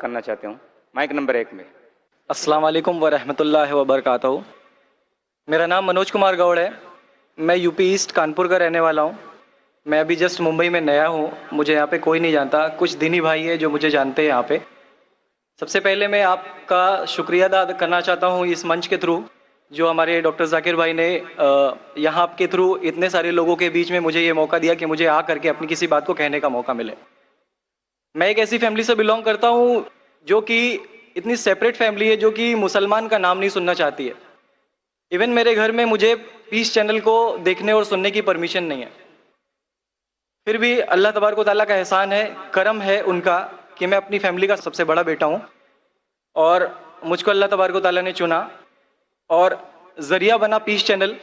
करना चाहते हूँ माइक नंबर 1 में। अस्सलाम वालेकुम वरहमतुल्लाहि वबरकातुहू। मेरा नाम मनोज कुमार गौड़ है। मैं यूपी ईस्ट कानपुर का रहने वाला हूँ। मैं अभी जस्ट मुंबई में नया हूँ, मुझे यहाँ पे कोई नहीं जानता, कुछ दीनी भाई है जो मुझे जानते हैं यहाँ पे। सबसे पहले मैं आपका शुक्रिया अदा करना चाहता हूँ इस मंच के थ्रू, जो हमारे डॉक्टर जाकिर भाई ने यहाँ आपके थ्रू इतने सारे लोगों के बीच में मुझे ये मौका दिया कि मुझे आ करके अपनी किसी बात को कहने का मौका मिले। मैं एक ऐसी फैमिली से बिलोंग करता हूँ जो कि इतनी सेपरेट फैमिली है, जो कि मुसलमान का नाम नहीं सुनना चाहती है। इवन मेरे घर में मुझे पीस चैनल को देखने और सुनने की परमिशन नहीं है। फिर भी अल्लाह तबारक व तआला का एहसान है, करम है उनका कि मैं अपनी फैमिली का सबसे बड़ा बेटा हूँ और मुझको अल्लाह तबारक व तआला ने चुना और ज़रिया बना पीस चैनल,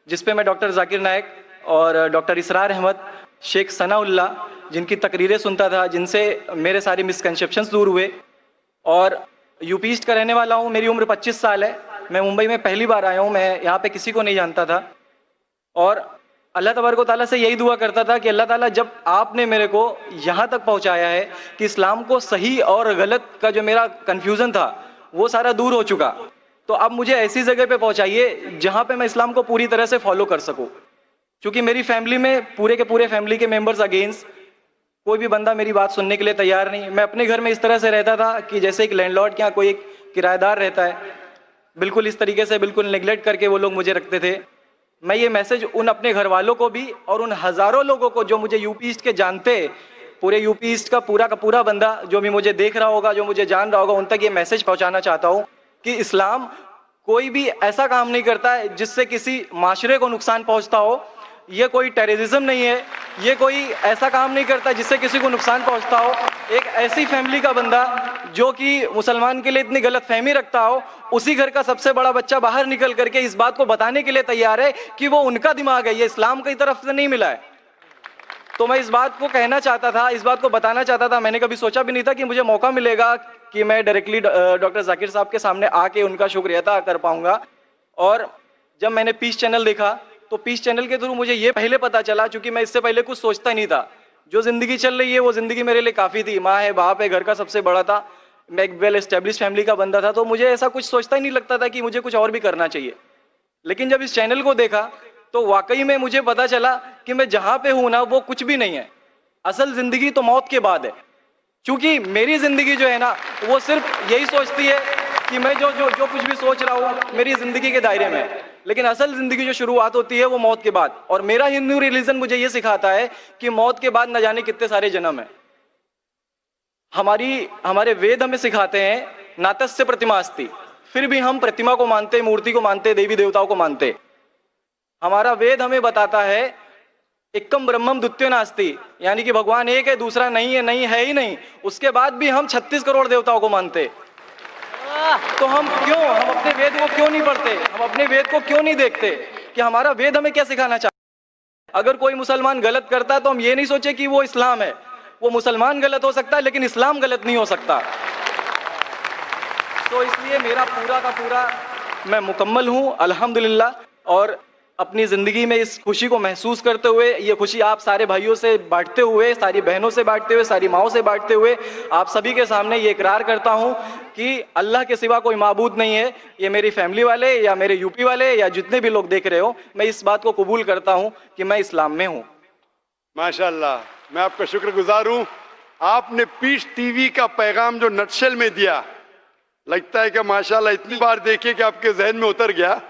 जिस पे मैं डॉक्टर जाकिर नायक और डॉक्टर इसरार अहमद, शेख सनाउल्ला, जिनकी तकरीरें सुनता था, जिनसे मेरे सारे मिसकंसेप्शंस दूर हुए। और यूपी ईस्ट का रहने वाला हूँ, मेरी उम्र 25 साल है। मैं मुंबई में पहली बार आया हूँ, मैं यहाँ पे किसी को नहीं जानता था और अल्लाह तबारक व तआला से यही दुआ करता था कि अल्लाह ताला जब आपने मेरे को यहाँ तक पहुँचाया है कि इस्लाम को सही और गलत का जो मेरा कन्फ्यूज़न था वो सारा दूर हो चुका, तो अब मुझे ऐसी जगह पे पहुँचाइए जहाँ पे मैं इस्लाम को पूरी तरह से फॉलो कर सकूँ। क्योंकि मेरी फैमिली में पूरे के पूरे फैमिली के मेंबर्स अगेंस्ट, कोई भी बंदा मेरी बात सुनने के लिए तैयार नहीं। मैं अपने घर में इस तरह से रहता था कि जैसे एक लैंडलॉर्ड के यहाँ कोई एक किराएदार रहता है, बिल्कुल इस तरीके से बिल्कुल नेग्लेक्ट करके वो लोग मुझे रखते थे। मैं ये मैसेज उन अपने घर वालों को भी और उन हज़ारों लोगों को जो मुझे यूपी ईस्ट के जानते, पूरे यूपी ईस्ट का पूरा बंदा जो भी मुझे देख रहा होगा, जो मुझे जान रहा होगा, उन तक ये मैसेज पहुँचाना चाहता हूँ कि इस्लाम कोई भी ऐसा काम नहीं करता है जिससे किसी माशरे को नुकसान पहुँचता हो। ये कोई टेररिज्म नहीं है, ये कोई ऐसा काम नहीं करता जिससे किसी को नुकसान पहुंचता हो। एक ऐसी फैमिली का बंदा जो कि मुसलमान के लिए इतनी गलत फहमी रखता हो, उसी घर का सबसे बड़ा बच्चा बाहर निकल करके इस बात को बताने के लिए तैयार है कि वो उनका दिमाग है, ये इस्लाम की तरफ से नहीं मिला है। तो मैं इस बात को कहना चाहता था, इस बात को बताना चाहता था। मैंने कभी सोचा भी नहीं था कि मुझे मौका मिलेगा कि मैं डायरेक्टली डॉक्टर जाकिर साहब के सामने आके उनका शुक्रिया अदा कर पाऊंगा। और जब मैंने पीस चैनल देखा तो पीस चैनल के थ्रू मुझे ये पहले पता चला, क्योंकि मैं इससे पहले कुछ सोचता नहीं था। जो ज़िंदगी चल रही है वो ज़िंदगी मेरे लिए काफ़ी थी, माँ है, बाप है, घर का सबसे बड़ा था, मैं एक वेल एस्टेब्लिश फैमिली का बंदा था, तो मुझे ऐसा कुछ सोचता ही नहीं लगता था कि मुझे कुछ और भी करना चाहिए। लेकिन जब इस चैनल को देखा तो वाकई में मुझे पता चला कि मैं जहाँ पे हूँ ना वो कुछ भी नहीं है। असल ज़िंदगी तो मौत के बाद है, क्योंकि मेरी ज़िंदगी जो है ना वो सिर्फ यही सोचती है कि मैं जो जो जो कुछ भी सोच रहा हूँ मेरी ज़िंदगी के दायरे में, लेकिन असल ज़िंदगी जो शुरुआत होती है वो मौत के बाद। और मेरा हिंदू रिलीजन मुझे ये सिखाता है कि मौत के बाद न जाने कितने सारे जन्म है। हमारे वेद हमें सिखाते हैं नातस्य प्रतिमा अस्ति, फिर भी हम प्रतिमा को मानते, मूर्ति को मानते, देवी देवताओं को मानते। हमारा वेद हमें बताता है एकम ब्रह्मम द्वितीयो नास्ति, यानी कि भगवान एक है, दूसरा नहीं है, नहीं है ही नहीं। उसके बाद भी हम 36 करोड़ देवताओं को मानते। तो हम अपने वेद को क्यों नहीं पढ़ते, हम अपने वेद को क्यों नहीं देखते कि हमारा वेद हमें क्या सिखाना चाहता है। अगर कोई मुसलमान गलत करता है तो हम ये नहीं सोचे कि वो इस्लाम है, वो मुसलमान गलत हो सकता है लेकिन इस्लाम गलत नहीं हो सकता। तो इसलिए मेरा पूरा का पूरा मैं मुकम्मल हूँ अल्हम्दुलिल्लाह, और अपनी ज़िंदगी में इस खुशी को महसूस करते हुए, ये खुशी आप सारे भाइयों से बांटते हुए, सारी बहनों से बांटते हुए, सारी माओं से बांटते हुए, आप सभी के सामने ये इकरार करता हूँ कि अल्लाह के सिवा कोई माबूद नहीं है। ये मेरी फैमिली वाले या मेरे यूपी वाले या जितने भी लोग देख रहे हो, मैं इस बात को कबूल करता हूँ कि मैं इस्लाम में हूँ। माशाअल्लाह, मैं आपका शुक्रगुजार हूँ। आपने पीस टीवी का पैगाम जो नटशेल में दिया, लगता है कि माशाअल्लाह इतनी बार देखिए कि आपके जहन में उतर गया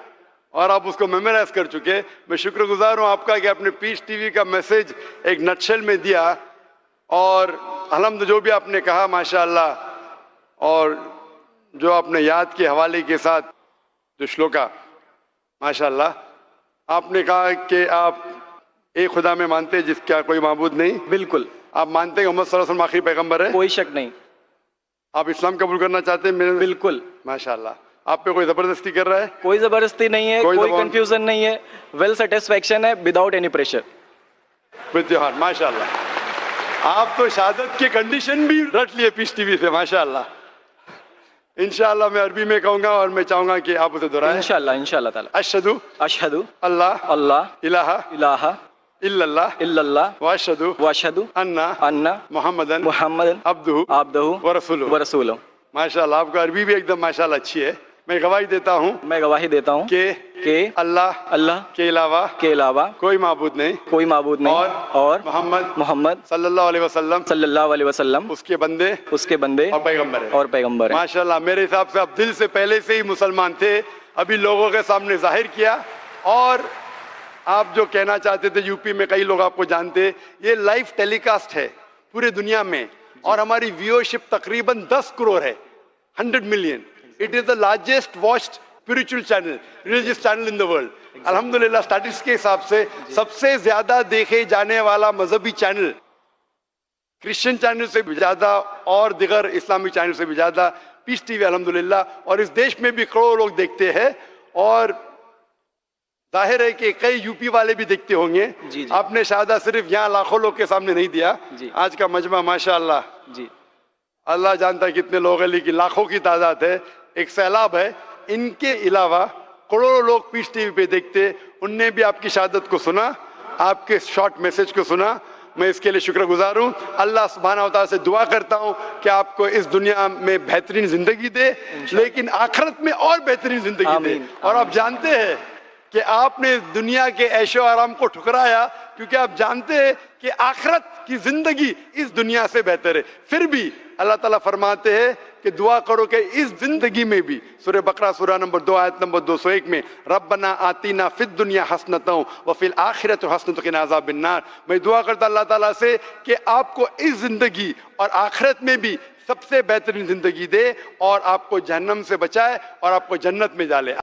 और आप उसको मेमोराइज कर चुके। मैं शुक्रगुजार हूँ आपका कि आपने पीस टीवी का मैसेज एक नटशेल में दिया। और अल्हम्दुलिल्लाह जो भी आपने कहा माशाअल्लाह, और जो आपने याद के हवाले के साथ जो श्लोका, माशाअल्लाह आपने कहा कि आप एक खुदा में मानते हैं जिसका कोई माबूद नहीं। बिल्कुल। आप मानते हैं मोहम्मद सल्लल्लाहु अलैहि वसल्लम आखिरी पैगंबर है? कोई शक नहीं। आप इस्लाम कबूल करना चाहते हैं? बिल्कुल। माशाअल्लाह। आप पे कोई जबरदस्ती कर रहा है? कोई जबरदस्ती नहीं है, कोई कंफ्यूजन नहीं है, वेल सेटिस्फैक्शन है विदाउट एनी प्रेशर। त्योहार माशाअल्लाह। आप तो शहादत के कंडीशन भी रट लिए पीस टीवी से, माशाअल्लाह। इंशाअल्लाह मैं अरबी में कहूंगा और मैं चाहूंगा कि आप उसे दोहराएं। इंशाअल्लाह, इंशाअल्लाह ताला। अशहदु अशहदु अल्लाह अल्लाह इलाहा इलाहा इल्लल्लाह इल्लल्लाह व अशहदु व अशहदु अन्ना अन्ना मुहम्मदन मुहम्मदन अब्दुहु अब्दुहु व रसूलुहु। व रसूलुहु। माशाल्लाह, आपका अरबी भी एकदम माशाल्लाह अच्छी है। मैं गवाही देता हूँ मैं गवाही देता हूँ कि अल्लाह अल्लाह के अलावा कोई माबूद नहीं कोई माबूद नहीं और मोहम्मद सल्लल्लाहु अलैहि वसल्लम उसके बंदे और पैगंबर है। माशाल्लाह, मेरे हिसाब से आप दिल से पहले से ही मुसलमान थे, अभी लोगों के सामने जाहिर किया। और आप जो कहना चाहते थे, यूपी में कई लोग आपको जानते, ये लाइव टेलीकास्ट है पूरे दुनिया में और हमारी व्यूअरशिप तकरीबन 10 करोड़ है, 100 million. It is the largest watched spiritual channel, religious channel in the world. अल्हम्दुलिल्लाह, स्टैटिस्टिक्स के हिसाब से सबसे ज्यादा देखे जाने वाला मजहबी चैनल, क्रिश्चियन चैनल से भी ज्यादा और दिगर इस्लामिक चैनल से भी ज्यादा पीस टीवी अल्हम्दुलिल्लाह। और इस देश में भी करोड़ों लोग देखते हैं और जाहिर है कि कई यूपी वाले भी देखते होंगे। आपने शादा सिर्फ यहाँ लाखों लोग के सामने नहीं दिया, आज का मजमा माशाअल्लाह जी अल्लाह जानता है कितने लोग हैं, लेकिन लाखों की तादाद है, एक सैलाब है। इनके अलावा करोड़ों लोग पीस टीवी पे देखते, उनने भी आपकी शहादत को सुना, आपके शॉर्ट मैसेज को सुना। मैं इसके लिए शुक्रगुजार हूँ। अल्लाह सुब्हानहू व तआला से दुआ करता हूँ कि आपको इस दुनिया में बेहतरीन जिंदगी दे, लेकिन आखिरत में और बेहतरीन जिंदगी दे। और आप जानते हैं कि आपने दुनिया के ऐशो आराम को ठुकराया क्योंकि आप जानते हैं कि आखिरत की जिंदगी इस दुनिया से बेहतर है। फिर भी अल्लाह ताला फरमाते हैं कि दुआ करो कि इस जिंदगी में भी, सूरह बकरा सूरह नंबर 2 आयत नंबर 201 में, रब्बना आतीना फिद दुनिया हसनतों व फिल आखिरत हसनतों क़िना अज़ाबिन्नार। मैं दुआ करता अल्लाह ताला से कि आपको इस जिंदगी और आखिरत में भी सबसे बेहतरीन जिंदगी दे और आपको जहन्नम से बचाए और आपको जन्नत में डाले।